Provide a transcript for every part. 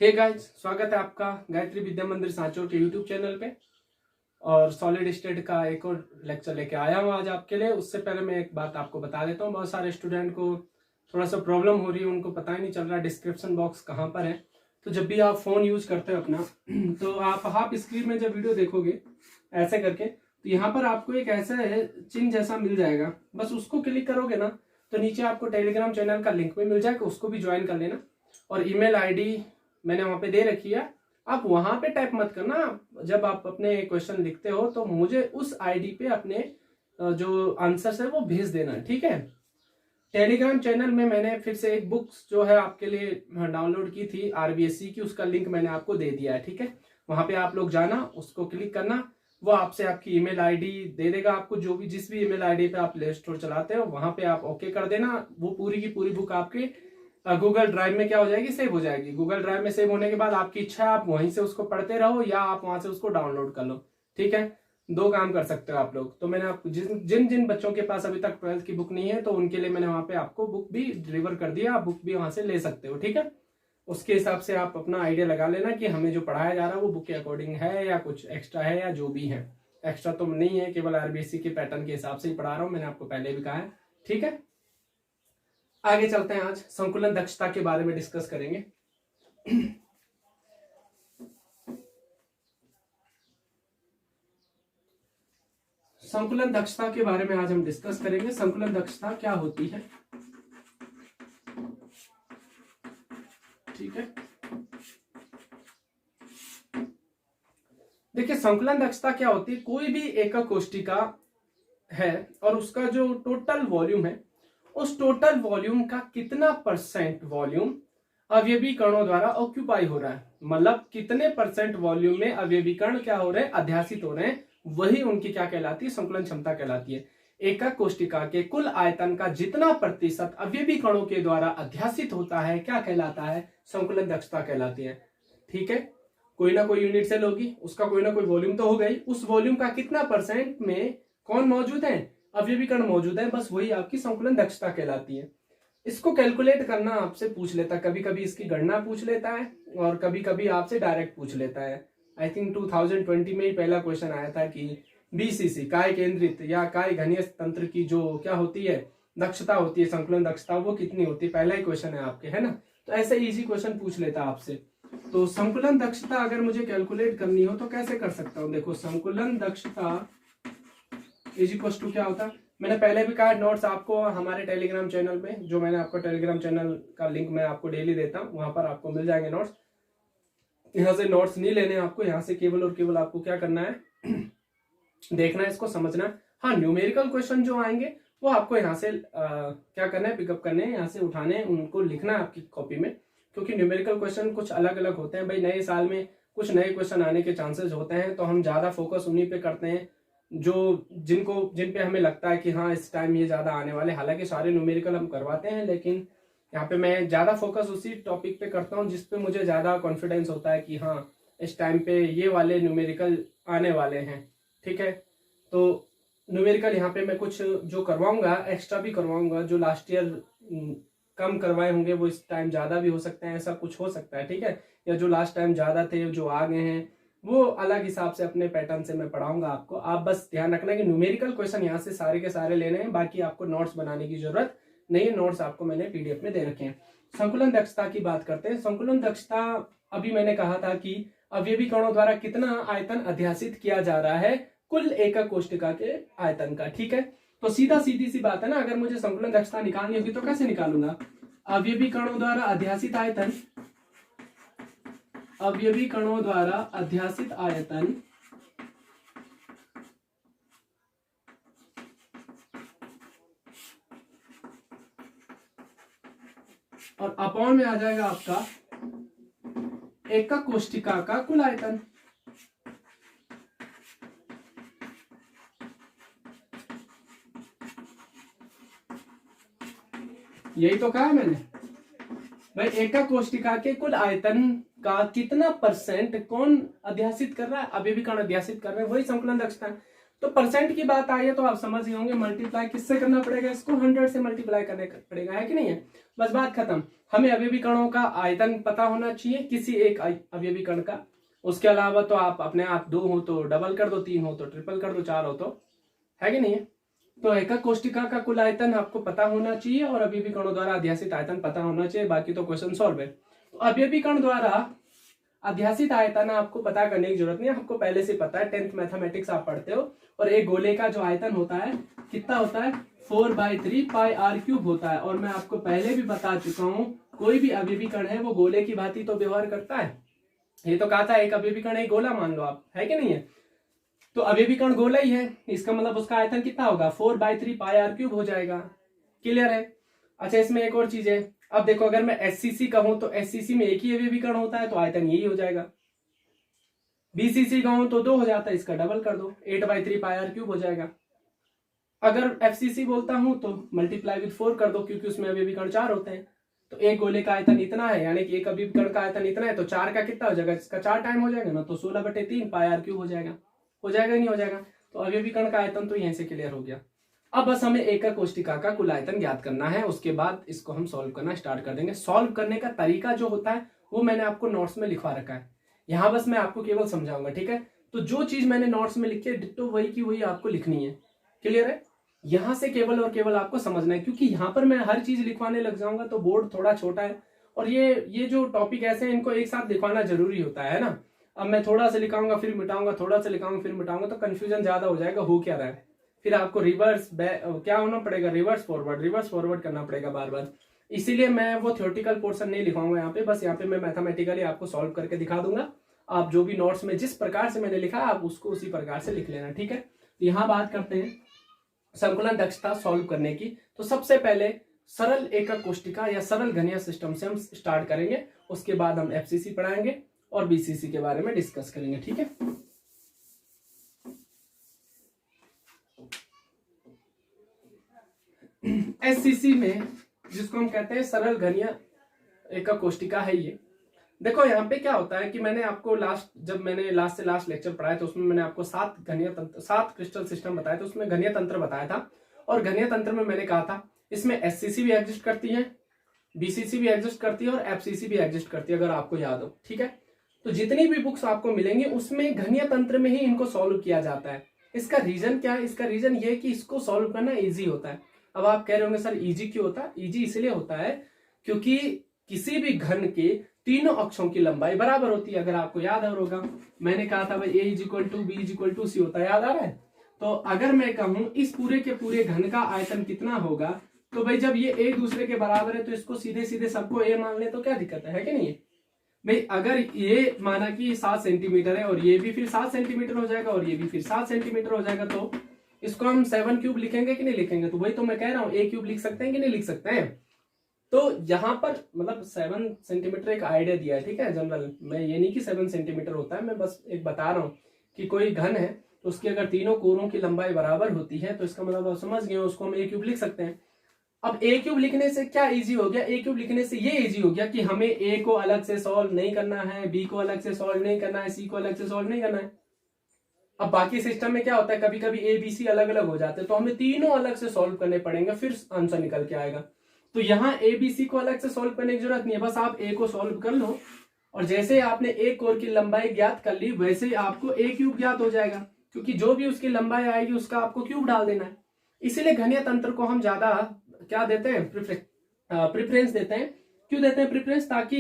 Hey guys, स्वागत है आपका गायत्री विद्या मंदिर सांचौर के यूट्यूब चैनल पे। और सॉलिड स्टेट का एक और लेक्चर लेके आया हूँ आज आपके लिए। उससे पहले मैं एक बात आपको बता देता हूँ, बहुत सारे स्टूडेंट को थोड़ा सा प्रॉब्लम हो रही है, उनको पता ही नहीं चल रहा डिस्क्रिप्शन बॉक्स कहाँ पर है। तो जब भी आप फोन यूज करते हो अपना तो आप हाफ स्क्रीन में जब वीडियो देखोगे ऐसे करके, तो यहाँ पर आपको एक ऐसा चिन्ह जैसा मिल जाएगा, बस उसको क्लिक करोगे ना तो नीचे आपको टेलीग्राम चैनल का लिंक भी मिल जाएगा, उसको भी ज्वाइन कर लेना। और ईमेल आईडी मैंने वहां पे दे रखी है, आप वहां पे टाइप मत करना। जब आप अपने क्वेश्चन लिखते हो तो मुझे उस आईडी पे अपने जो आंसर्स है वो भेज देना, ठीक है। टेलीग्राम चैनल में मैंने फिर से एक बुक्स जो है आपके लिए डाउनलोड की थी आरबीएससी की, उसका लिंक मैंने आपको दे दिया है, ठीक है। वहां पे आप लोग जाना, उसको क्लिक करना, वो आपसे आपकी ईमेल आईडी दे देगा आपको, जो भी जिस भी ईमेल आईडी पे आप प्ले स्टोर चलाते हो वहां पे आप ओके कर देना। वो पूरी की पूरी बुक आपके गूगल ड्राइव में क्या हो जाएगी, सेव हो जाएगी। गूगल ड्राइव में सेव होने के बाद आपकी इच्छा है आप वहीं से उसको पढ़ते रहो या आप वहां से उसको डाउनलोड कर लो, ठीक है। दो काम कर सकते हो आप लोग। तो मैंने आपको जिन जिन बच्चों के पास अभी तक 12th की बुक नहीं है तो उनके लिए मैंने वहां पे आपको बुक भी डिलीवर कर दिया, आप बुक भी वहां से ले सकते हो, ठीक है। उसके हिसाब से आप अपना आइडिया लगा लेना कि हमें जो पढ़ाया जा रहा है वो बुक के अकॉर्डिंग है या कुछ एक्स्ट्रा है या जो भी है। एक्स्ट्रा तो नहीं है, केवल आरबीएससी के पैटर्न के हिसाब से ही पढ़ा रहा हूं, मैंने आपको पहले भी कहा है, ठीक है। आगे चलते हैं, आज संकुलन दक्षता के बारे में डिस्कस करेंगे। संकुलन दक्षता के बारे में आज हम डिस्कस करेंगे। संकुलन दक्षता क्या होती है, ठीक है। देखिए, संकुलन दक्षता क्या होती है, कोई भी एकक कोष्टिका है और उसका जो टोटल वॉल्यूम है, उस टोटल वॉल्यूम का कितना परसेंट वॉल्यूम अवयवी कणों द्वारा ऑक्यूपाई हो रहा है, मतलब कितने परसेंट वॉल्यूम में अवयवी कण क्या हो रहे हैं, अध्यासित हो रहे हैं, वही उनकी क्या कहलाती है, संकुलन क्षमता कहलाती है। एकक कोष्टिका के कुल आयतन का जितना प्रतिशत अवयवी कणों के द्वारा अध्यासित होता है क्या कहलाता है, संकुलन दक्षता कहलाती है, ठीक है। कोई ना कोई यूनिट सेल होगी, उसका कोई ना कोई वॉल्यूम तो हो गई, उस वॉल्यूम का कितना परसेंट में कौन मौजूद है, अवयवी कण मौजूद है, बस वही आपकी संकुलन दक्षता कहलाती है। इसको कैलकुलेट करना आपसे पूछ लेता है, कभी कभी इसकी गणना पूछ लेता है और कभी कभी आपसे डायरेक्ट पूछ लेता है। आई थिंक 2020 में ही पहला क्वेश्चन आया था कि बीसीसी काय केंद्रित या काय घनीय तंत्र की जो क्या होती है, दक्षता होती है, संकुलन दक्षता, वो कितनी होती है, पहला ही क्वेश्चन है आपके, है ना। तो ऐसे इजी क्वेश्चन पूछ लेता आपसे। तो संकुलन दक्षता अगर मुझे कैलकुलेट करनी हो तो कैसे कर सकता हूं, देखो संकुलन दक्षता इज इक्वल टू क्या होता है, मैंने पहले भी कहा, नोट्स आपको हमारे टेलीग्राम चैनल में, जो मैंने आपको टेलीग्राम चैनल का लिंक मैं आपको डेली देता हूं, वहां पर आपको मिल जाएंगे नोट्स। यहां से नोट्स नहीं लेने आपको, यहां से केवल और केवल आपको क्या करना है, देखना है, इसको समझना है। हाँ, न्यूमेरिकल क्वेश्चन जो आएंगे वो आपको यहाँ से क्या करना है, पिकअप करने हैं, यहाँ से उठाने हैं, उनको लिखना है आपकी कॉपी में, क्योंकि न्यूमेरिकल क्वेश्चन कुछ अलग अलग होते हैं भाई। नए साल में कुछ नए क्वेश्चन आने के चांसेस होते हैं, तो हम ज्यादा फोकस उन्हीं पे करते हैं जो जिन पे हमें लगता है कि हाँ इस टाइम ये ज्यादा आने वाले। हालांकि सारे न्यूमेरिकल हम करवाते हैं, लेकिन यहाँ पे मैं ज्यादा फोकस उसी टॉपिक पे करता हूँ जिसपे मुझे ज्यादा कॉन्फिडेंस होता है कि हाँ इस टाइम पे ये वाले न्यूमेरिकल आने वाले हैं, ठीक है। तो न्यूमेरिकल यहाँ पे मैं कुछ जो करवाऊंगा एक्स्ट्रा भी करवाऊंगा, जो लास्ट ईयर कम करवाए होंगे वो इस टाइम ज्यादा भी हो सकते हैं, ऐसा कुछ हो सकता है, ठीक है। या जो लास्ट टाइम ज्यादा थे जो आ गए हैं वो अलग हिसाब से अपने पैटर्न से मैं पढ़ाऊंगा आपको। आप बस ध्यान रखना कि न्यूमेरिकल क्वेश्चन यहाँ से सारे के सारे लेने हैं, बाकी आपको नोट्स बनाने की जरूरत नहीं है, नोट्स आपको मैंने पीडीएफ में दे रखे हैं। संकुलन दक्षता की बात करते हैं। संकुलन दक्षता अभी मैंने कहा था कि अवयवी कणों द्वारा कितना आयतन अध्यासित किया जा रहा है कुल एकक कोष्टिका के आयतन का, ठीक है। तो सीधी सी बात है ना, अगर मुझे संकुलन दक्षता निकालनी होगी तो कैसे निकालूंगा, अवयवी कणों द्वारा अध्यासित आयतन, अवयवी कणों द्वारा अध्यासित आयतन और अपॉन में आ जाएगा आपका एकक कोष्टिका का कुल आयतन। यही तो कहा है मैंने भाई, एकक कोष्टिका के कुल आयतन का कितना परसेंट कौन अध्यासित कर रहा है, अवयवी कण अध्यासित कर रहे हैं, वही संकुलन दक्षता है। तो परसेंट की बात आई है तो आप समझ ही होंगे, मल्टीप्लाई किससे करना पड़ेगा, इसको 100 से मल्टीप्लाई करने पड़ेगा, है कि नहीं है। बस बात खत्म। हमें अवयवी कणों का आयतन पता होना चाहिए किसी एक अवयवी कण का। उसके अलावा तो आप अपने आप 2 हो तो डबल कर दो, 3 हो तो ट्रिपल कर दो, 4 हो तो, है कि नहीं है। तो एकक कोशिका का कुल आयतन आपको पता होना चाहिए और अवयवी कणों द्वारा अध्यासित आयतन पता होना चाहिए, बाकी तो क्वेश्चन सॉल्व है। तो अवयवी कण द्वारा अध्यासित आयतन आपको पता करने की जरूरत नहीं है, आपको पहले से पता है, 10th मैथमेटिक्स आप पढ़ते हो। और एक गोले का जो आयतन होता है कितना होता है, 4/3 पाई r³ होता है। और मैं आपको पहले भी बता चुका हूं, कोई भी अवयवी कण है वो गोले की भांति तो व्यवहार करता है। ये तो कहा था एक अवयवी कण एक गोला मान लो आप, है कि नहीं है। तो अवयवी कण गोला ही है, इसका मतलब उसका आयतन कितना होगा, 4/3 पाई r³ हो जाएगा। क्लियर है। अच्छा, इसमें एक और चीज है, अब देखो अगर मैं SCC कहूं तो SCC में एक ही अवयवी कण होता है तो आयतन यही हो जाएगा। BCC कहूं तो 2 हो जाता है, इसका डबल कर दो, 8/3 पाई r³ हो जाएगा। अगर FCC बोलता हूं तो मल्टीप्लाई विद 4 कर दो, क्योंकि उसमें अवयवी कण 4 होते हैं। तो एक गोले का आयतन इतना है, यानी कि एक अवयवी कण का आयतन इतना है, तो 4 का कितना हो जाएगा, इसका 4 टाइम हो जाएगा ना, तो 16/3 पाई r³ हो जाएगा। हो जाएगा नहीं हो जाएगा। तो अवयवी कण का आयतन तो यहीं से क्लियर हो गया। अब बस हमें एकक कोशिका का कुल आयतन ज्ञात करना है, उसके बाद इसको हम सॉल्व करना स्टार्ट कर देंगे। सॉल्व करने का तरीका जो होता है वो मैंने आपको नोट्स में लिखवा रखा है, यहाँ बस मैं आपको केवल समझाऊंगा, ठीक है। तो जो चीज मैंने नोट्स में लिखी है डिट्टो वही की वही आपको लिखनी है। क्लियर है। यहाँ से केवल और केवल आपको समझना है, क्योंकि यहाँ पर मैं हर चीज लिखवाने लग जाऊंगा तो बोर्ड थोड़ा छोटा है, और ये जो टॉपिक ऐसे हैं इनको एक साथ लिखवाना जरूरी होता है ना। अब मैं थोड़ा सा लिखाऊंगा फिर मिटाऊंगा, थोड़ा सा लिखाऊंगा फिर मिटाऊंगा, तो कंफ्यूजन ज्यादा हो जाएगा, हो क्या रहा है। फिर आपको रिवर्स क्या होना पड़ेगा, रिवर्स फॉरवर्ड करना पड़ेगा बार बार। इसीलिए मैं वो थ्योरेटिकल पोर्शन नहीं लिखाऊंगा यहाँ पे, बस यहाँ पे मैं मैथमेटिकली आपको सॉल्व करके दिखा दूंगा। आप जो भी नोट्स में जिस प्रकार से मैंने लिखा आप उसको उसी प्रकार से लिख लेना, ठीक है। यहाँ बात करते हैं संकुलन दक्षता सॉल्व करने की। तो सबसे पहले सरल एकक कोष्टिका या सरल घनीय सिस्टम से हम स्टार्ट करेंगे, उसके बाद हम FCC पढ़ाएंगे और BCC के बारे में डिस्कस करेंगे, ठीक है। SCC में जिसको हम कहते हैं सरल घनीय एकक कोष्टिका है ये। देखो यहाँ पे क्या होता है कि मैंने आपको जब मैंने लास्ट से लास्ट लेक्चर पढ़ाया तो उसमें मैंने आपको 7 क्रिस्टल सिस्टम बताया था, उसमें घनीय तंत्र बताया था। और घनीय तंत्र में मैंने कहा था इसमें SCC भी एग्जिस्ट करती है, BCC भी एग्जिस्ट करती है और FCC भी एग्जिस्ट करती है, अगर आपको याद हो, ठीक है। तो जितनी भी बुक्स आपको मिलेंगी उसमें घनीय तंत्र में ही इनको सॉल्व किया जाता है। इसका रीजन क्या है, इसका रीजन ये कि इसको सॉल्व करना ईजी होता है। अब आप कह रहे होंगे सर ईजी क्यों होता है। ईजी इसलिए होता है क्योंकि किसी भी घन के तीनों अक्षों की लंबाई बराबर होती है। अगर आपको याद होगा मैंने कहा था भाई A = B = C होता है, याद आ रहा है। तो अगर मैं कहूं इस पूरे के पूरे घन का आयतन कितना होगा, तो भाई जब ये एक दूसरे के बराबर है तो इसको सीधे सीधे सबको A मान ले तो क्या दिक्कत है कि नहीं। भाई अगर ये माना कि 7 सेंटीमीटर है और ये भी फिर 7 सेंटीमीटर हो जाएगा और ये भी फिर 7 सेंटीमीटर हो जाएगा, तो इसको हम 7³ लिखेंगे कि नहीं लिखेंगे। तो वही तो मैं कह रहा हूँ A³ लिख सकते हैं कि नहीं लिख सकते हैं। तो यहाँ पर मतलब 7 सेंटीमीटर एक आइडिया दिया है, ठीक है, जनरल। मैं ये नहीं कि 7 सेंटीमीटर होता है, मैं बस एक बता रहा हूँ कि कोई घन है तो उसकी अगर तीनों कोरों की लंबाई बराबर होती है तो इसका मतलब आप समझ गए, उसको हम A³ लिख सकते हैं। अब A³ लिखने से क्या इजी हो गया, A³ लिखने से ये इजी हो गया कि हमें A को अलग से सॉल्व नहीं करना है, B को अलग से सॉल्व नहीं करना है, C को अलग से सॉल्व नहीं करना है। अब बाकी सिस्टम में क्या होता है, कभी कभी ABC अलग अलग हो जाते हैं तो हमें तीनों अलग से सॉल्व करने पड़ेंगे, फिर आंसर निकल के आएगा। तो यहाँ ABC को अलग से सॉल्व करने की जरूरत नहीं है, बस आप A को सॉल्व कर लो और जैसे आपने एक कोर की लंबाई ज्ञात कर ली वैसे ही आपको A³ ज्ञात हो जाएगा, क्योंकि जो भी उसकी लंबाई आएगी उसका आपको क्यूब डाल देना है। इसीलिए घनीय तंत्र को हम ज्यादा क्या देते हैं, प्रेफरेंस देते हैं। क्यों देते हैं प्रेफरेंस, ताकि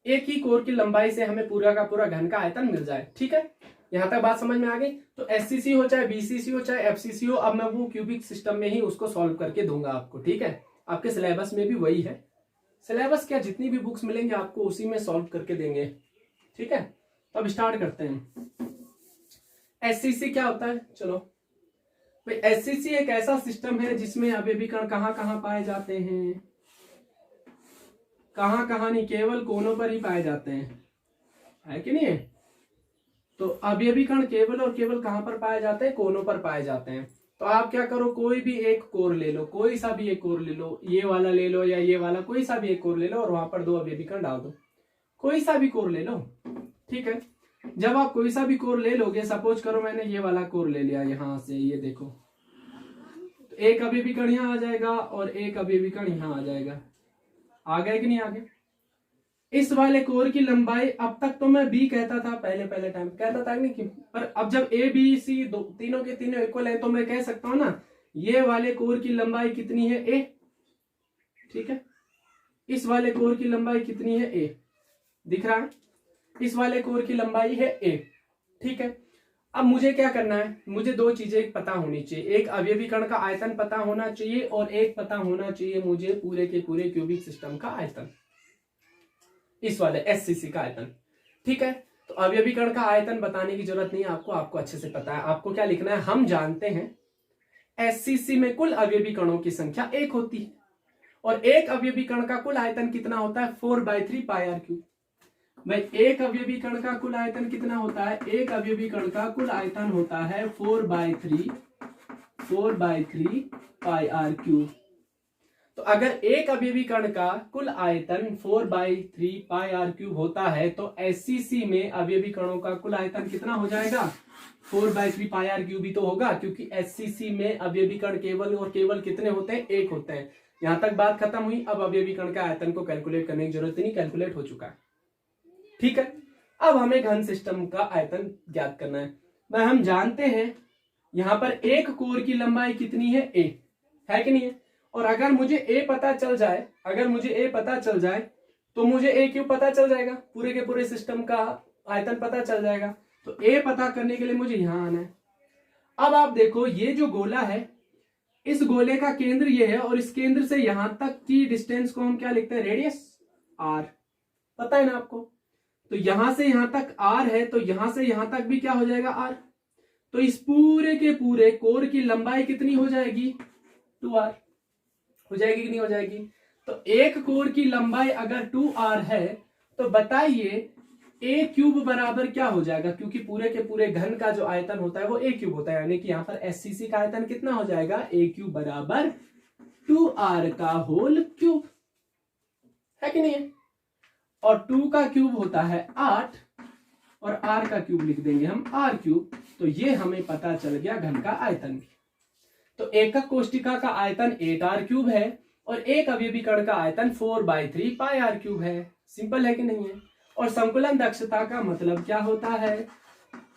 एक ही कोर की लंबाई से हमें पूरा का पूरा घन का आयतन मिल जाए, ठीक है। यहां तक बात समझ में आ गई। तो SCC हो चाहे BCC हो चाहे FCC हो, अब मैं वो क्यूबिक सिस्टम में ही उसको सॉल्व करके दूंगा आपको, ठीक है। आपके सिलेबस में भी वही है, सिलेबस क्या जितनी भी बुक्स मिलेंगे आपको उसी में सॉल्व करके देंगे, ठीक है। तो अब स्टार्ट करते हैं। SCC क्या होता है, चलो भाई SCC एक ऐसा सिस्टम है जिसमें अवयवी कण कहाँ कहाँ पाए जाते हैं, कहाँ कहाँ नहीं, केवल कोनों पर ही पाए जाते हैं, है कि नहीं है। तो अवयवी कण केवल और केवल कहां पर पाए जाते हैं, कोनों पर पाए जाते हैं। तो आप क्या करो, कोई भी एक कोर ले लो, कोई सा भी एक कोर ले लो, ये वाला ले लो या ये वाला, कोई सा भी एक कोर ले लो और वहां पर 2 अवयवी कण डाल दो, कोई सा भी कोर ले लो, ठीक है। जब आप कोई सा भी कोर ले लोगे, सपोज करो मैंने ये वाला कोर ले लिया यहां से, ये देखो, तो एक अवयवी कण यहां आ जाएगा और एक अवयवी कण यहां आ जाएगा। आ गए कि नहीं आ गए? इस वाले कोर की लंबाई, अब तक तो मैं बी कहता था, पहले टाइम कहता था नहीं कि, पर अब जब ए बी सी तीनों के तीनों इक्वल है, तो मैं कह सकता हूं ना ये वाले कोर की लंबाई कितनी है? ए। ठीक है, इस वाले कोर की लंबाई कितनी है? ए। दिख रहा है? इस वाले कोर की लंबाई है ए। ठीक है, अब मुझे क्या करना है? मुझे दो चीजें पता होनी चाहिए, एक अवयवी कण का आयतन पता होना चाहिए और एक पता होना चाहिए मुझे पूरे के पूरे क्यूबिक सिस्टम का आयतन, इस वाले एससीसी का आयतन। ठीक है, तो अवयवी कण का आयतन बताने की जरूरत नहीं है आपको अच्छे से पता है। आपको क्या लिखना है? हम जानते हैं एससीसी में कुल अवयवी कणों की संख्या 1 होती है और एक अवयवी कण का कुल आयतन कितना होता है? 4/3 पाई आर क्यूब। भाई एक अवयवी कण का कुल आयतन कितना होता है? एक अवयवी कण का कुल आयतन होता है 4/3 पाई आर क्यूब। तो अगर एक अवयवी कण का कुल आयतन 4/3 पाई आर क्यूब होता है तो एससीसी में अवयवी कणों का कुल आयतन कितना हो जाएगा? 4/3 पाई आर क्यूब ही तो होगा, क्योंकि एससीसी में अवयवी कण केवल और केवल कितने होते हैं? 1 होते हैं। यहां तक बात खत्म हुई। अब अवयवी कण का आयतन को कैलकुलेट करने की जरूरत नहीं, कैलकुलेट हो चुका है। ठीक है, अब हमें घन सिस्टम का आयतन ज्ञात करना है। भाई हम जानते हैं यहां पर एक कोर की लंबाई कितनी है? ए है कि नहीं है? और अगर मुझे ए पता चल जाए, तो मुझे ए क्यों पता चल जाएगा? पूरे के पूरे सिस्टम का आयतन पता चल जाएगा। तो ए पता करने के लिए मुझे यहां आना है। अब आप देखो ये जो गोला है, इस गोले का केंद्र ये है और इस केंद्र से यहां तक की डिस्टेंस को हम क्या लिखते हैं? Radius R. पता है ना आपको? तो यहां से यहां तक आर है, तो यहां से यहां तक भी क्या हो जाएगा? आर। तो इस पूरे के पूरे कोर की लंबाई कितनी हो जाएगी? 2r हो जाएगी कि नहीं हो जाएगी? तो एक कोर की लंबाई अगर 2r है तो बताइए a क्यूब बराबर क्या हो जाएगा? क्योंकि पूरे के पूरे घन का जो आयतन होता है वो a क्यूब होता है, यानी कि यहां पर एससीसी का आयतन कितना हो जाएगा? a क्यूब बराबर 2r का होल क्यूब, है कि नहीं है? और 2 का क्यूब होता है 8 और r का क्यूब लिख देंगे हम r क्यूब। तो ये हमें पता चल गया घन का आयतन भी। तो एकक कोष्टिका का आयतन 8r क्यूब है और एक अवयवी कण का आयतन 4/3 पाई आर क्यूब है। सिंपल है कि नहीं है? और संकुलन दक्षता का मतलब क्या होता है?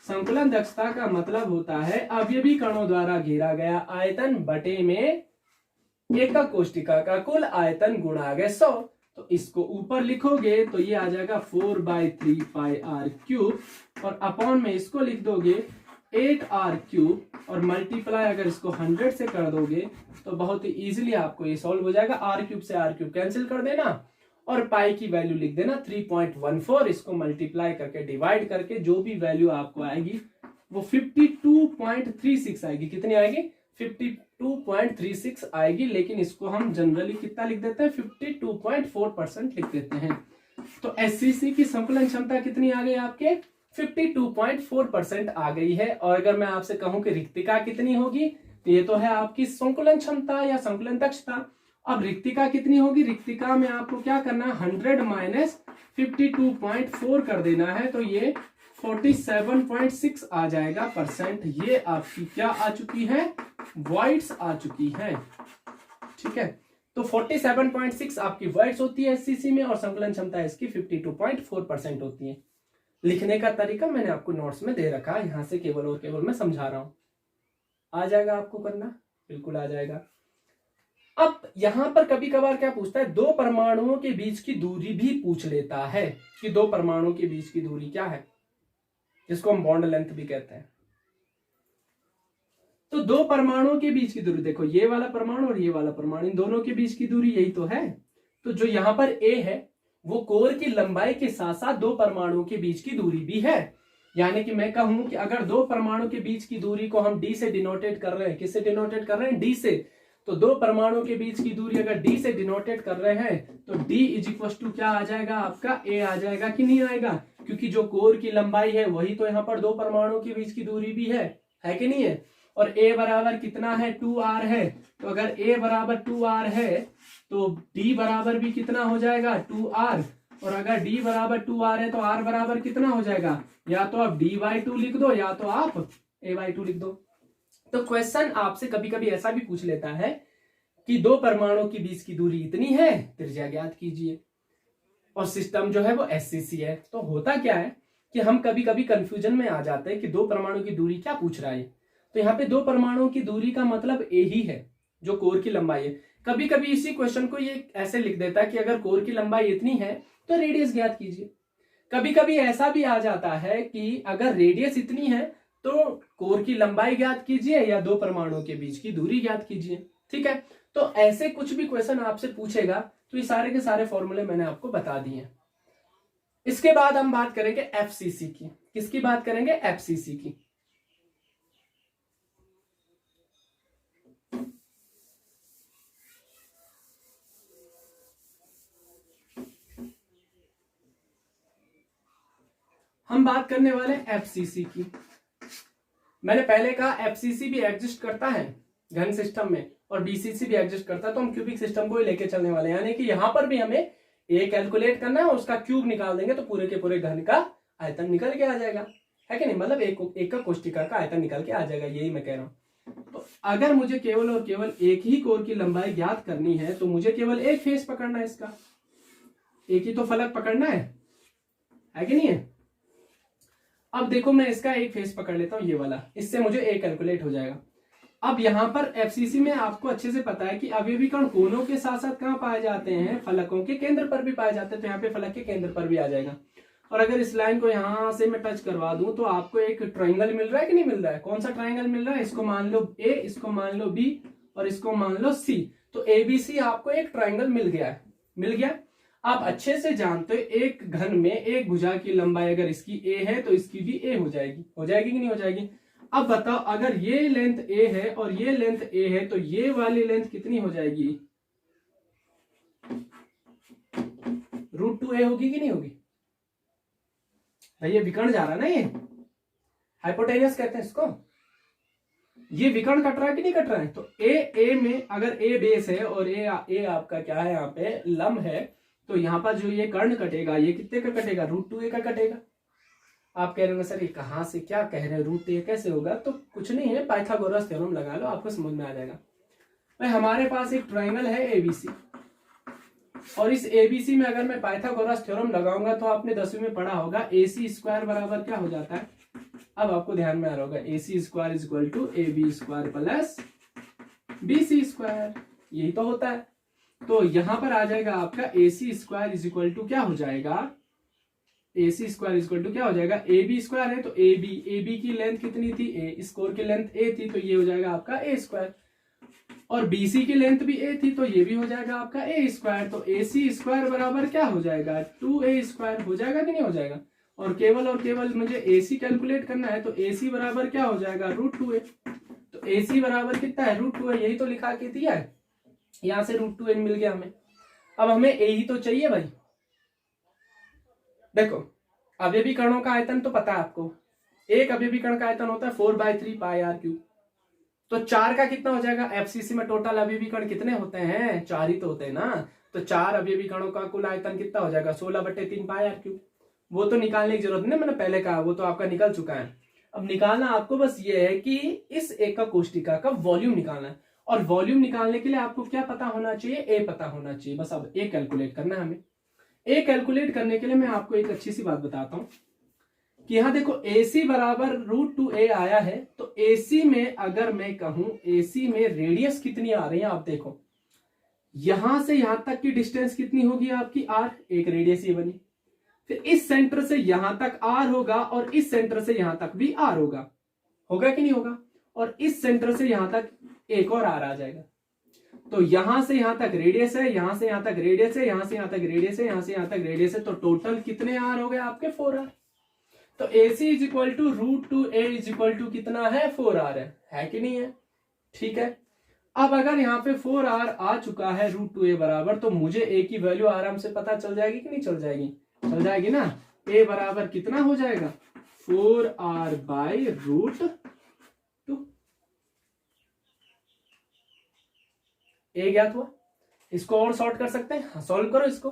संकुलन दक्षता का मतलब होता है अवयवी कणों द्वारा घेरा गया आयतन बटे में एकक कोष्टिका का कुल आयतन गुणा गए 100। तो इसको ऊपर लिखोगे तो ये आ जाएगा 4/3 पाई आर क्यूब और अपॉन में इसको लिख दोगे 8r क्यूब और मल्टीप्लाई अगर इसको 100 से कर दोगे तो बहुत ही इजीली आपको ये सॉल्व हो जाएगा। r क्यूब से r क्यूब कैंसिल कर देना और पाई की वैल्यू लिख देना 3.14। इसको मल्टीप्लाई करके डिवाइड करके जो भी वैल्यू आपको आएगी वो 52.36 आएगी। कितनी आएगी? 52.36 आएगी। लेकिन इसको हम जनरली कितना लिख देते हैं? 52.4% लिख देते हैं। तो एससीसी की संकुलन क्षमता कितनी आ गई आपके? 52.4% आ गई है। और अगर मैं आपसे कहूं कि रिक्तिका कितनी होगी, तो ये तो है आपकी संकुलन क्षमता या संकुलन दक्षता। अब रिक्तिका कितनी होगी? रिक्तिका में आपको क्या करना है? 100 माइनस 52.4 कर देना है, तो ये 47.6 आ जाएगा परसेंट। ये आपकी क्या आ चुकी है? वॉइड्स आ चुकी है। ठीक है, तो 47.6 आपकी वॉइड्स होती है एससीसी में और संकुलन क्षमता इसकी 52.4% होती है। लिखने का तरीका मैंने आपको नोट्स में दे रखा है, यहां से केवल और केवल मैं समझा रहा हूं। आ जाएगा आपको करना? बिल्कुल आ जाएगा। अब यहां पर कभी कभार क्या पूछता है? दो परमाणुओं के बीच की दूरी भी पूछ लेता है कि दो परमाणुओं के बीच की दूरी क्या है, जिसको हम बॉन्ड लेंथ भी कहते हैं। तो दो परमाणुओं के बीच की दूरी देखो, ये वाला परमाणु और ये वाला परमाणु, इन दोनों के बीच की दूरी यही तो है। तो जो यहां पर ए है वो कोर की लंबाई के साथ साथ दो परमाणुओं के बीच की दूरी भी है। यानी कि मैं कहूं कि अगर दो परमाणु के बीच की दूरी को हम डी से डिनोटेट कर रहे हैं, किससे डिनोटेट कर रहे हैं? डी से। तो दो परमाणुओं के बीच की दूरी अगर डी से डिनोटेट कर रहे हैं तो डी इज इक्वल टू क्या आ जाएगा आपका? ए आ जाएगा कि नहीं आएगा? क्योंकि जो कोर की लंबाई है वही तो यहाँ पर दो परमाणुओं के बीच की दूरी भी है कि नहीं है? और a बराबर कितना है? 2r है। तो अगर a बराबर 2r है तो d बराबर भी कितना हो जाएगा? 2r। और अगर d बराबर 2r है तो r बराबर कितना हो जाएगा, या तो आप d/2 लिख दो या तो आप a/2 लिख दो। तो क्वेश्चन आपसे कभी कभी ऐसा भी पूछ लेता है कि दो परमाणुओं के बीच की दूरी इतनी है, त्रिज्या ज्ञात कीजिए, और सिस्टम जो है वो SCC है। तो होता क्या है कि हम कभी कभी कंफ्यूजन में आ जाते हैं कि दो परमाणु की दूरी क्या पूछ रहा है। तो यहाँ पे दो परमाणुओं की दूरी का मतलब a ही है, जो कोर की लंबाई है। कभी कभी इसी क्वेश्चन को ये ऐसे लिख देता है कि अगर कोर की लंबाई इतनी है तो रेडियस ज्ञात कीजिए। कभी कभी ऐसा भी आ जाता है कि अगर रेडियस इतनी है तो कोर की लंबाई ज्ञात कीजिए या दो परमाणुओं के बीच की दूरी ज्ञात कीजिए। ठीक है, तो ऐसे कुछ भी क्वेश्चन आपसे पूछेगा तो ये सारे के सारे फॉर्मूले मैंने आपको बता दिए। इसके बाद हम बात करेंगे FCC की। किसकी बात करेंगे? FCC की। हम बात करने वाले FCC की। मैंने पहले कहा FCC भी एग्जिस्ट करता है घन सिस्टम में और BCC भी एग्जिस्ट करता है, तो हम क्यूबिक सिस्टम को ही लेके चलने वाले हैं। यानी कि यहां पर भी हमें ए कैलकुलेट करना है और उसका क्यूब निकाल देंगे तो पूरे के पूरे घन का आयतन निकल के आ जाएगा, है कि नहीं? मतलब एक का कोष्टिका का आयतन निकल के आ जाएगा, यही मैं कह रहा हूं। तो अगर मुझे केवल और केवल एक ही कोर की लंबाई ज्ञात करनी है तो मुझे केवल एक फेस पकड़ना है, इसका एक ही तो फलक पकड़ना है कि नहीं है? अब देखो मैं इसका एक फेस पकड़ लेता हूं, ये वाला, इससे मुझे ए कैलकुलेट हो जाएगा। अब यहां पर FCC में आपको अच्छे से पता है कि अवयवी कण कोनों के साथ साथ कहां पाए जाते हैं? फलकों के केंद्र पर भी पाए जाते हैं। तो यहाँ पे फलक के केंद्र पर भी आ जाएगा। और अगर इस लाइन को यहां से मैं टच करवा दूं तो आपको एक ट्राइंगल मिल रहा है कि नहीं मिल रहा है? कौन सा ट्राइंगल मिल रहा है? इसको मान लो A, इसको मान लो B और इसको मान लो C। तो ABC आपको एक ट्राइंगल मिल गया है, मिल गया। आप अच्छे से जानते हो एक घन में एक भुजा की लंबाई अगर इसकी A है तो इसकी भी A हो जाएगी कि नहीं हो जाएगी? अब बताओ अगर ये लेंथ A है और ये लेंथ A है तो ये वाली लेंथ कितनी हो जाएगी? √2a होगी कि नहीं होगी? भाई ये विकर्ण जा रहा है ना, ये हाइपोटेनियस कहते हैं इसको। ये विकर्ण कट रहा है कि नहीं कट रहा है? तो A में अगर A बेस है और A आपका क्या है, यहाँ पे लंब है, तो यहाँ पर जो ये कर्ण कटेगा ये कितने का कटेगा? √2a का कटेगा। आप कह रहे हो सर ये कहां से क्या कह रहे हैं, √2a कैसे होगा? तो कुछ नहीं है, पाइथागोरस थ्योरम लगा लो, आपको समझ में आ जाएगा। भाई हमारे पास एक ट्राइंगल है ABC और इस ABC में अगर मैं पाइथागोरस थ्योरम लगाऊंगा तो आपने 10वीं में पढ़ा होगा AC² बराबर क्या हो जाता है? अब आपको ध्यान में आ रहा होगा, AC² = AB² + BC², यही तो होता है। तो यहां पर आ जाएगा आपका AC² क्या हो जाएगा? AC² क्या हो जाएगा? AB² है तो AB की लेंथ कितनी थी? A, इस कोर की लेंथ A थी तो ये हो जाएगा आपका A², और BC की लेंथ भी A थी तो ये भी हो जाएगा आपका A²। तो AC² बराबर क्या हो जाएगा? 2A² हो जाएगा कि नहीं हो जाएगा? और केवल मुझे AC कैलकुलेट करना है तो AC बराबर क्या हो जाएगा? √2a। तो AC बराबर कितना है? √2a, यही तो लिखा के दिया है, यहां से √2a मिल गया हमें। अब हमें A ही तो चाहिए भाई। देखो अवयवी कणों का आयतन तो पता है आपको, एक अवयवी कण का आयतन होता है 4/3 πr³। तो 4 का कितना हो जाएगा? FCC में टोटल अवयवी कण कितने होते हैं? 4 ही तो होते हैं ना। तो 4 अवयवी कणों का कुल आयतन कितना हो जाएगा? 16/3 πr³। वो तो निकालने की जरूरत नहीं, मैंने पहले कहा, वो तो आपका निकल चुका है। अब निकालना आपको बस ये है कि इस एकक कोष्टिका का वॉल्यूम निकालना है, और वॉल्यूम निकालने के लिए आपको क्या पता होना चाहिए? A पता होना चाहिए। बस अब A कैलकुलेट करना है हमें। A कैलकुलेट करने के लिए मैं आपको एक अच्छी सी बात बताता हूं कि यहां देखो AC बराबर √2a आया है, तो AC में अगर मैं कहूं AC में रेडियस कितनी आ रही है, आप देखो यहां से यहां तक की डिस्टेंस कितनी होगी आपकी? R, एक रेडियस ये बनी। फिर इस सेंटर से यहां तक R होगा और इस सेंटर से यहां तक भी R होगा कि नहीं होगा? और इस सेंटर से यहां तक एक और R आ जाएगा। तो यहां से यहां तक रेडियस है, यहां से यहां तक रेडियस है, यहां से यहां तक रेडियस है, यहां से यहां तक रेडियस है, तो टोटल कितने R हो गए आपके? 4R। तो AC = √2a कितना है? 4R है कि नहीं है? ठीक है। अब अगर यहाँ पे 4R आ चुका है √2a बराबर, तो मुझे A की वैल्यू आराम से पता चल जाएगी कि नहीं चल जाएगी? चल जाएगी ना। A बराबर कितना हो जाएगा? 4R/√2। A ज्ञात हुआ। इसको और सॉल्व कर सकते हैं? हाँ, सॉल्व करो इसको।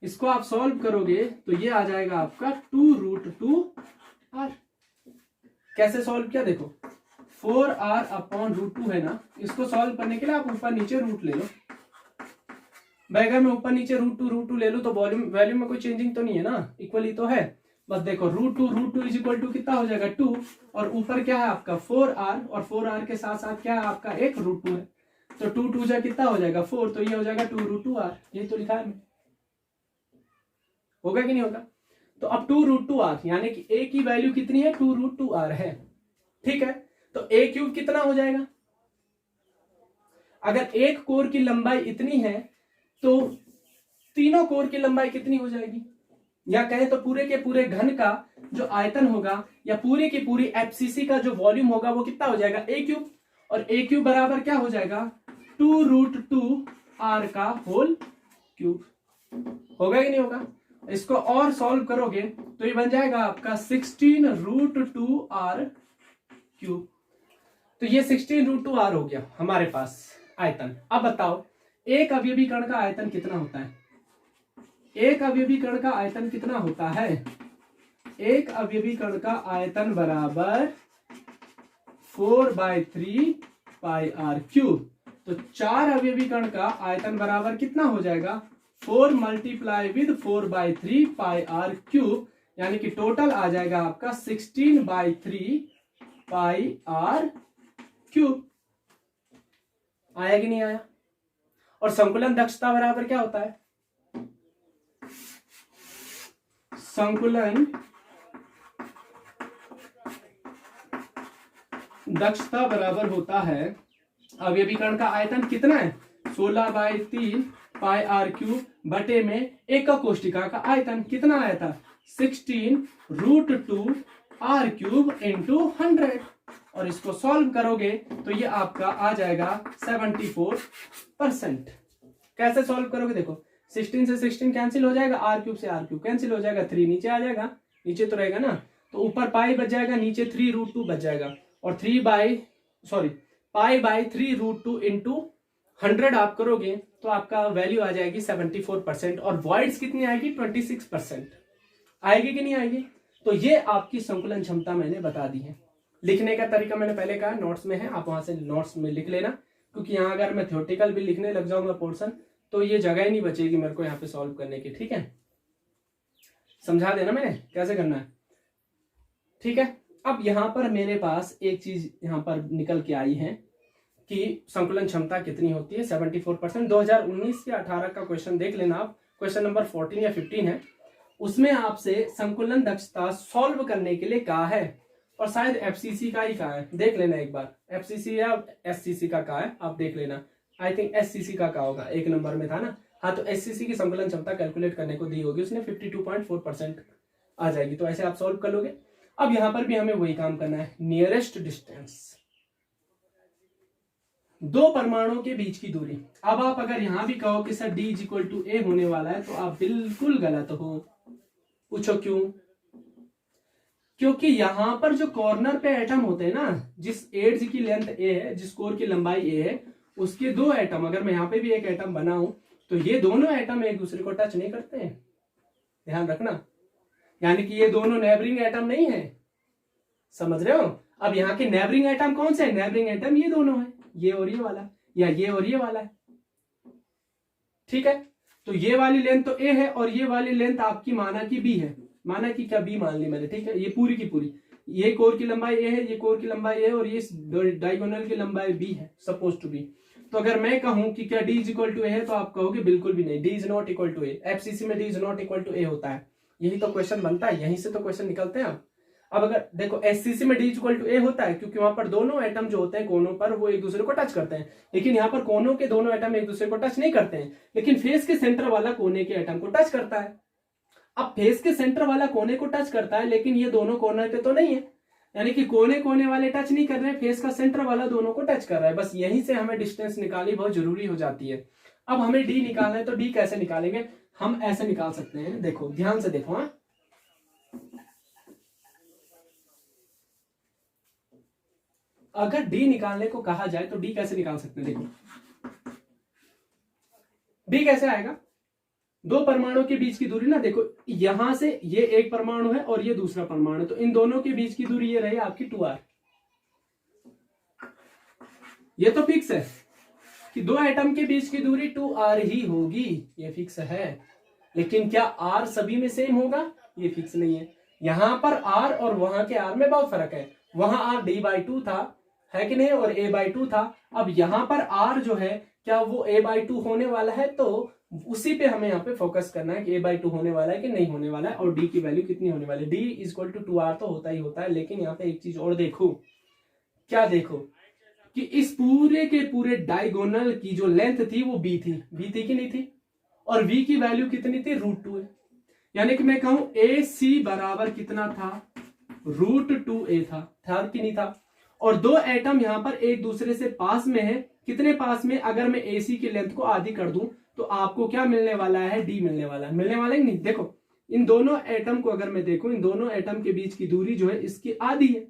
इसको आप सॉल्व करोगे तो ये आ जाएगा आपका 2√2r। कैसे सॉल्व किया देखो, 4r/√2 है ना, इसको सॉल्व करने के लिए आप ऊपर नीचे रूट ले लो। भाई अगर मैं ऊपर नीचे √2 ले लूं तो वॉल्यूम वैल्यू में कोई चेंजिंग तो नहीं है ना, इक्वली तो है। बस देखो √2 इज इक्वल टू कितना हो जाएगा 2, और ऊपर क्या है आपका 4r, और 4r के साथ साथ क्या है आपका एक √2 है, तो 2 2 जा कितना हो जाएगा 4, तो ये हो जाएगा 2√2r। ये तो लिखा है मैं, होगा कि नहीं होगा। तो अब 2√2r यानी कि a की वैल्यू कितनी है 2√2r है, ठीक है। तो a³ कितना हो जाएगा, अगर एक कोर की लंबाई इतनी है तो तीनों कोर की लंबाई कितनी हो जाएगी, या कहें तो पूरे के पूरे घन का जो आयतन होगा या पूरी की पूरी एफसीसी का जो वॉल्यूम होगा वो कितना हो जाएगा a³, और a³ बराबर क्या हो जाएगा 2√2r का होल क्यूब। होगा कि नहीं होगा। इसको और सॉल्व करोगे तो ये बन जाएगा आपका 16√2r क्यूब। तो ये 16√2r हो गया हमारे पास आयतन। अब बताओ एक अवयवी कण का आयतन कितना होता है, एक अवयवी कण का आयतन कितना होता है, एक अवयवी कण का आयतन बराबर 4/3 πr³। तो 4 अवयवी कण का आयतन बराबर कितना हो जाएगा 4 मल्टीप्लाई विद 4/3 πr³, यानी कि टोटल आ जाएगा आपका 16/3 πr³। आया कि नहीं आया। और संकुलन दक्षता बराबर क्या होता है, संकुलन दक्षता बराबर होता है अवयवी कण का आयतन कितना है 16/3 πr³ बटे में एकक कोष्टिका का आयतन कितना आया था 16√2r³ इंटू 100, और इसको सॉल्व करोगे तो ये आपका आ जाएगा 74%। कैसे सॉल्व करोगे देखो, 16 से 16 कैंसिल हो जाएगा, r³ से r³ कैंसिल हो जाएगा, 3 नीचे आ जाएगा, नीचे तो रहेगा ना, तो ऊपर पाई बच जाएगा, नीचे 3√2 बच जाएगा, और π/3√2 इंटू 100 आप करोगे तो आपका वैल्यू आ जाएगी 74%, और वॉइड्स कितनी आएगी 26%। आएगी कि नहीं आएगी। तो ये आपकी संकुलन क्षमता मैंने बता दी है। लिखने का तरीका मैंने पहले कहा नोट्स में है, आप वहां से नोट्स में लिख लेना, क्योंकि यहाँ अगर मैं थ्योरेटिकल भी लिखने लग जाऊंगा पोर्शन तो ये जगह ही नहीं बचेगी मेरे को यहाँ पे सॉल्व करने की। ठीक है, समझा देना मैंने कैसे करना है। ठीक है, अब यहाँ पर मेरे पास एक चीज यहाँ पर निकल के आई है कि संकुलन क्षमता कितनी होती है 74%। 2019 या 18 का क्वेश्चन देख लेना आप, क्वेश्चन नंबर 14 या 15 है, उसमें आपसे संकुलन दक्षता सॉल्व करने के लिए कहा है, और शायद एफसीसी का ही कहा है, देख लेना एक बार, एफसीसी या एससीसी का कहा है आप देख लेना। आई थिंक एससीसी का कहा होगा, एक नंबर में था ना। हाँ, तो एससीसी की संकुलन क्षमता कैलकुलेट करने को दी होगी उसने, 52.4% आ जाएगी, तो ऐसे आप सॉल्व कर लोगे। अब यहां पर भी हमें वही काम करना है, नियरेस्ट डिस्टेंस, दो परमाणुओं के बीच की दूरी। अब आप अगर यहां भी कहो कि सर D = A होने वाला है, तो आप बिल्कुल गलत हो। पूछो क्यों। क्योंकि यहां पर जो कॉर्नर पे एटम होते हैं ना, जिस एड्ज की लेंथ A है, जिस कोर की लंबाई A है, उसके दो एटम, अगर मैं यहां पे भी एक एटम बनाऊं तो ये दोनों एटम एक दूसरे को टच नहीं करते हैं, ध्यान रखना। यानी कि ये दोनों नेबरिंग एटम नहीं है, समझ रहे हो। अब यहाँ के नेबरिंग एटम कौन से है, नेबरिंग एटम ये दोनों है, ये और ये वाला, या ये और ये वाला है। ठीक है, तो ये वाली लेंथ तो A है और ये वाली लेंथ आपकी माना की B है, माना कि क्या B मान ली मैंने। ठीक है, ये पूरी की पूरी, ये कोर की लंबाई A है, ये कोर की लंबाई A है, और ये डायगोनल की लंबाई B है, सपोज टू बी। तो अगर मैं कहूं कि क्या D = A है, तो आप कहोगे बिल्कुल भी नहीं, D is not equal to A। FCC में D is not equal to A होता है, यही तो क्वेश्चन बनता है, यहीं से तो क्वेश्चन निकलते हैं। अब अगर देखो एससीसी में D = A होता है, क्योंकि वहां पर दोनों एटम जो होते हैं कोनों पर, वो एक दूसरे को टच करते हैं, लेकिन यहाँ पर कोनों के दोनों एटम एक दूसरे को टच नहीं करते हैं, लेकिन फेस के सेंटर वाला कोने के एटम को टच करता है। अब फेस के सेंटर वाला कोने को टच करता है, लेकिन ये दोनों कोने पे तो नहीं है, यानी कि कोने कोने वाले टच नहीं कर रहे हैं, फेस का सेंटर वाला दोनों को टच कर रहा है। बस यहीं से हमें डिस्टेंस निकालनी बहुत जरूरी हो जाती है। अब हमें D निकालना है, तो D कैसे निकालेंगे, हम ऐसे निकाल सकते हैं, देखो ध्यान से देखो। हाँ, अगर D निकालने को कहा जाए तो D कैसे निकाल सकते हैं, देखो D कैसे आएगा, दो परमाणु के बीच की दूरी ना, देखो यहां से ये एक परमाणु है और ये दूसरा परमाणु, तो इन दोनों के बीच की दूरी ये रही आपकी 2r। ये तो फिक्स है कि दो एटम के बीच की दूरी 2r ही होगी, ये फिक्स है। लेकिन क्या r सभी में सेम होगा, ये फिक्स नहीं है। यहां पर r और वहां के r में बहुत फर्क है। वहां r d/2 था, है कि नहीं, और a/2 था। अब यहां पर r जो है क्या वो a/2 होने वाला है, तो उसी पे हमें यहाँ पे फोकस करना है कि a/2 होने वाला है कि नहीं होने वाला है, और d की वैल्यू कितनी होने वाली है। d = 2r तो होता ही होता है। लेकिन यहाँ पे एक चीज और देखो, क्या देखो कि इस पूरे के पूरे डायगोनल की जो लेंथ थी वो b थी कि नहीं थी, और v की वैल्यू कितनी थी, √2 है। यानी कि मैं कहूं AC बराबर कितना था, √2a था कि नहीं था। और दो एटम यहां पर एक दूसरे से पास में है, कितने पास में, अगर मैं AC की लेंथ को आधी कर दूं तो आपको क्या मिलने वाला है, d मिलने वाला है। मिलने वाला ही नहीं, देखो इन दोनों एटम को अगर मैं देखूं, इन दोनों एटम के बीच की दूरी जो है इसकी आधी है,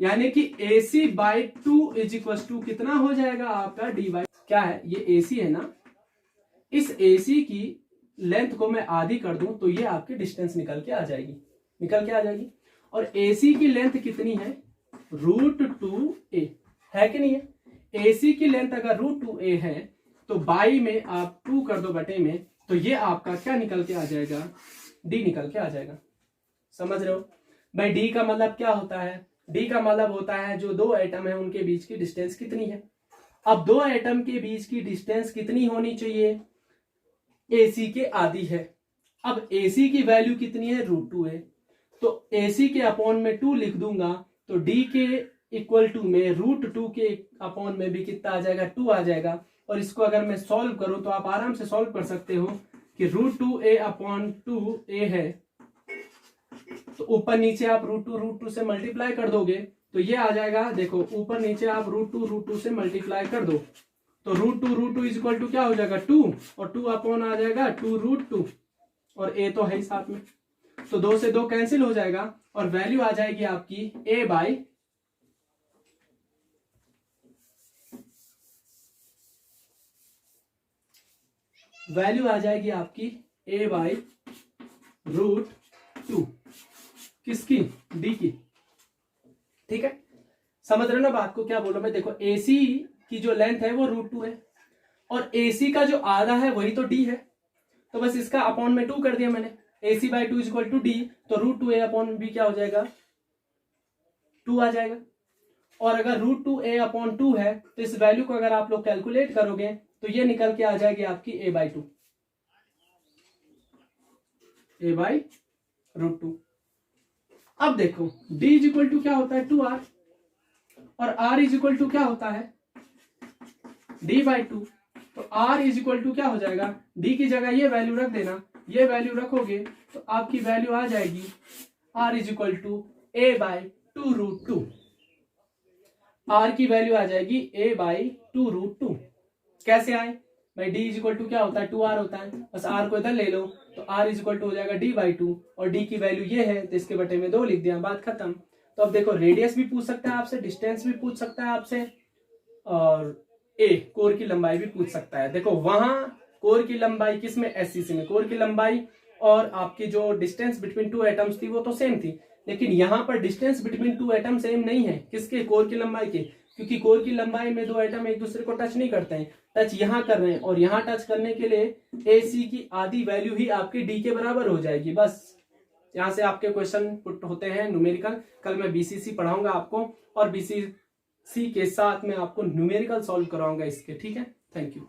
यानी कि AC/2 = कितना हो जाएगा आपका d/, क्या है ये AC है ना, इस AC की लेंथ को मैं आधी कर दूं तो ये आपकी डिस्टेंस निकल के आ जाएगी। और AC की लेंथ कितनी है, √2a, है कि नहीं है। AC की लेंथ अगर √2a है तो बाई में आप 2 कर दो बटे में, तो ये आपका क्या निकल के आ जाएगा, d निकल के आ जाएगा। समझ रहे हो भाई, d का मतलब क्या होता है, d का मतलब होता है जो दो एटम है उनके बीच की डिस्टेंस कितनी है। अब दो एटम के बीच की डिस्टेंस कितनी होनी चाहिए, AC के आधी है। अब AC की वैल्यू कितनी है, √2 है, तो AC के अपॉन में 2 लिख दूंगा, तो d के इक्वल टू में √2 के अपॉन में भी कितना आ जाएगा, 2 आ जाएगा। और इसको अगर मैं सॉल्व करूं तो आप आराम से सॉल्व कर सकते हो कि √2a/2a है, तो ऊपर नीचे आप √2 से मल्टीप्लाई कर दोगे तो ये आ जाएगा। देखो ऊपर नीचे आप √2 से मल्टीप्लाई कर दो तो √2 = क्या हो जाएगा, 2, और 2 अपॉन आ जाएगा 2√2, और a तो है ही साथ में, तो 2 से 2 कैंसिल हो जाएगा और वैल्यू आ जाएगी आपकी a/√2, किसकी, d की। ठीक है, समझ रहे हो ना बात को, क्या बोलो मैं, देखो AC की जो लेंथ है वो √2 है, और AC का जो आधा है वही तो d है, तो बस इसका अपॉन में 2 कर दिया मैंने। AC/2 = d, तो √2a/b क्या हो जाएगा, 2 आ जाएगा। और अगर √2a/2 है तो इस वैल्यू को अगर आप लोग कैलकुलेट करोगे तो ये निकल के आ जाएगी आपकी a/2, a/√2। अब देखो d = क्या होता है, 2r, और r = क्या होता है, d/2, तो r = क्या हो जाएगा, d की जगह ये वैल्यू रख देना, ये वैल्यू रखोगे तो आपकी वैल्यू आ जाएगी r = a/2√2, r की वैल्यू आ जाएगी a/2√2। कैसे आए भाई, d = क्या होता है, 2r होता है, बस r को इधर ले लो तो r = हो जाएगा d/2, और d की वैल्यू ये है तो इसके बटे में 2 लिख दिया, बात खत्म। तो अब देखो रेडियस भी पूछ सकता है आपसे, डिस्टेंस भी पूछ सकता है आपसे, और कोर की लंबाई भी पूछ सकता है। देखो वहां कोर की लंबाई किसमें, SCC में कोर की लंबाई और आपकी जो डिस्टेंस बिटवीन 2 एटम्स थी वो तो सेम थी, लेकिन यहां पर डिस्टेंस बिटवीन 2 एटम सेम नहीं है, किसके, कोर की लंबाई के, क्योंकि कोर की लंबाई में दो एटम एक दूसरे को टच नहीं करते हैं, टच यहां कर रहे हैं, और यहां टच करने के लिए AC की आधी वैल्यू ही आपकी d के बराबर हो जाएगी। बस यहां से आपके क्वेश्चन पुट होते हैं न्यूमेरिकल। कल मैं BCC पढ़ाऊंगा आपको, और BCC के साथ में आपको न्यूमेरिकल सॉल्व कराऊंगा इसके। ठीक है, थैंक यू।